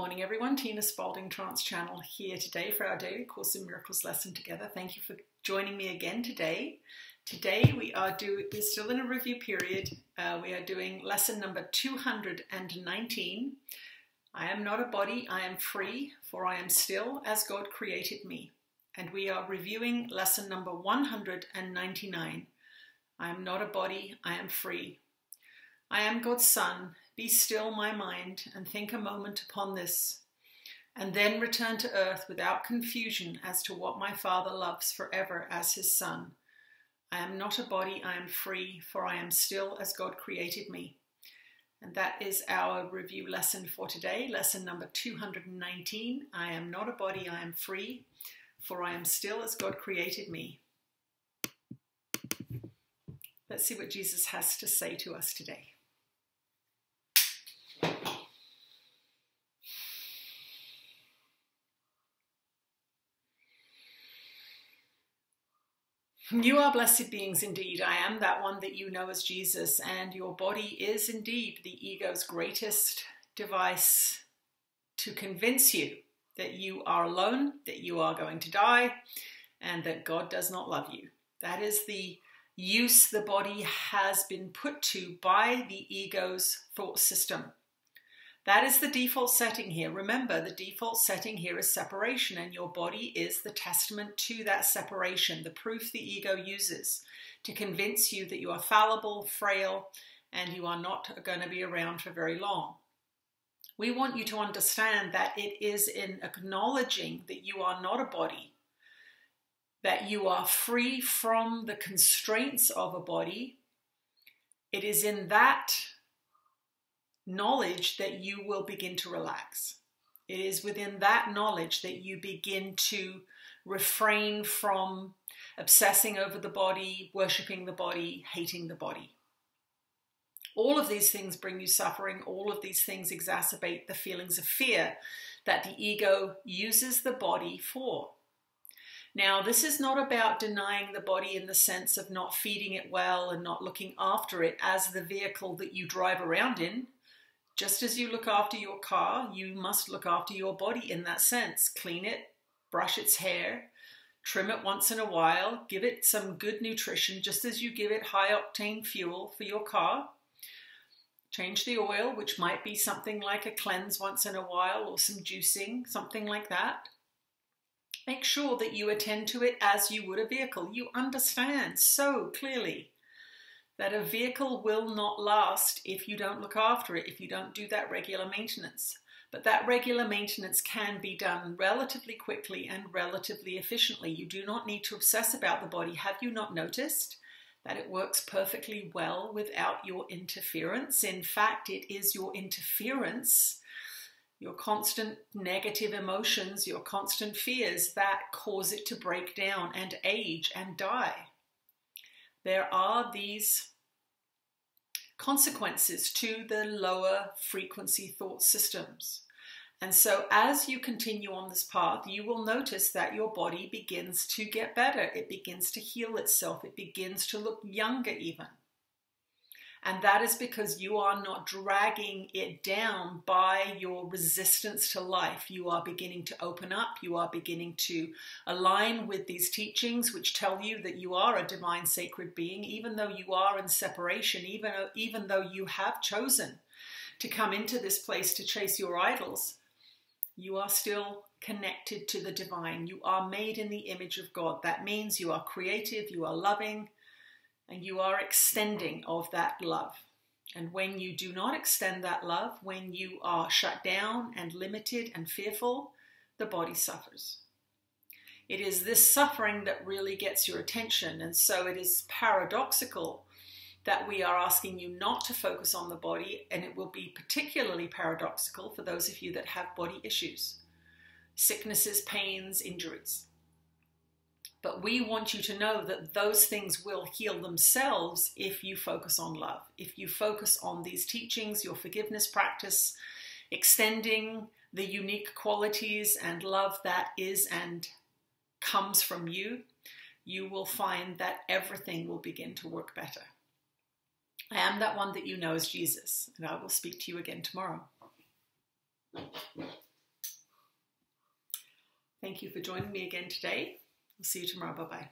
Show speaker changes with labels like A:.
A: morning, everyone. Tina Spalding, Trance channel here today for our daily Course in Miracles lesson together. Thank you for joining me again today. Today we're still in a review period. We are doing lesson number 219. I am not a body, I am free, for I am still as God created me. And we are reviewing lesson number 199. I am not a body, I am free. I am God's son. Be still my mind and think a moment upon this, and then return to earth without confusion as to what my Father loves forever as his son. I am not a body, I am free, for I am still as God created me. And that is our review lesson for today, lesson number 219. I am not a body, I am free, for I am still as God created me. Let's see what Jesus has to say to us today. You are blessed beings indeed. I am that one that you know as Jesus, and your body is indeed the ego's greatest device to convince you that you are alone, that you are going to die, and that God does not love you. That is the use the body has been put to by the ego's thought system. That is the default setting here. Remember, the default setting here is separation, and your body is the testament to that separation, the proof the ego uses to convince you that you are fallible, frail, and you are not going to be around for very long. We want you to understand that it is in acknowledging that you are not a body, that you are free from the constraints of a body. It is in that knowledge that you will begin to relax. It is within that knowledge that you begin to refrain from obsessing over the body, worshipping the body, hating the body. All of these things bring you suffering. All of these things exacerbate the feelings of fear that the ego uses the body for. Now, this is not about denying the body in the sense of not feeding it well and not looking after it as the vehicle that you drive around in. Just as you look after your car, you must look after your body in that sense. Clean it, brush its hair, trim it once in a while, give it some good nutrition, just as you give it high-octane fuel for your car. Change the oil, which might be something like a cleanse once in a while or some juicing, something like that. Make sure that you attend to it as you would a vehicle. You understand so clearly that a vehicle will not last if you don't look after it, if you don't do that regular maintenance. But that regular maintenance can be done relatively quickly and relatively efficiently. You do not need to obsess about the body. Have you not noticed that it works perfectly well without your interference? In fact, it is your interference, your constant negative emotions, your constant fears that cause it to break down and age and die. There are these consequences to the lower frequency thought systems. And so as you continue on this path, you will notice that your body begins to get better. It begins to heal itself. It begins to look younger even. And that is because you are not dragging it down by your resistance to life. You are beginning to open up. You are beginning to align with these teachings which tell you that you are a divine sacred being, even though you are in separation, even though you have chosen to come into this place to chase your idols. You are still connected to the divine. You are made in the image of God. That means you are creative, you are loving, and you are extending of that love. And when you do not extend that love, when you are shut down and limited and fearful, the body suffers. It is this suffering that really gets your attention. And so it is paradoxical that we are asking you not to focus on the body, and it will be particularly paradoxical for those of you that have body issues, sicknesses, pains, injuries. But we want you to know that those things will heal themselves if you focus on love. If you focus on these teachings, your forgiveness practice, extending the unique qualities and love that is and comes from you, you will find that everything will begin to work better. I am that one that you know as Jesus, and I will speak to you again tomorrow. Thank you for joining me again today. I'll see you tomorrow. Bye-bye.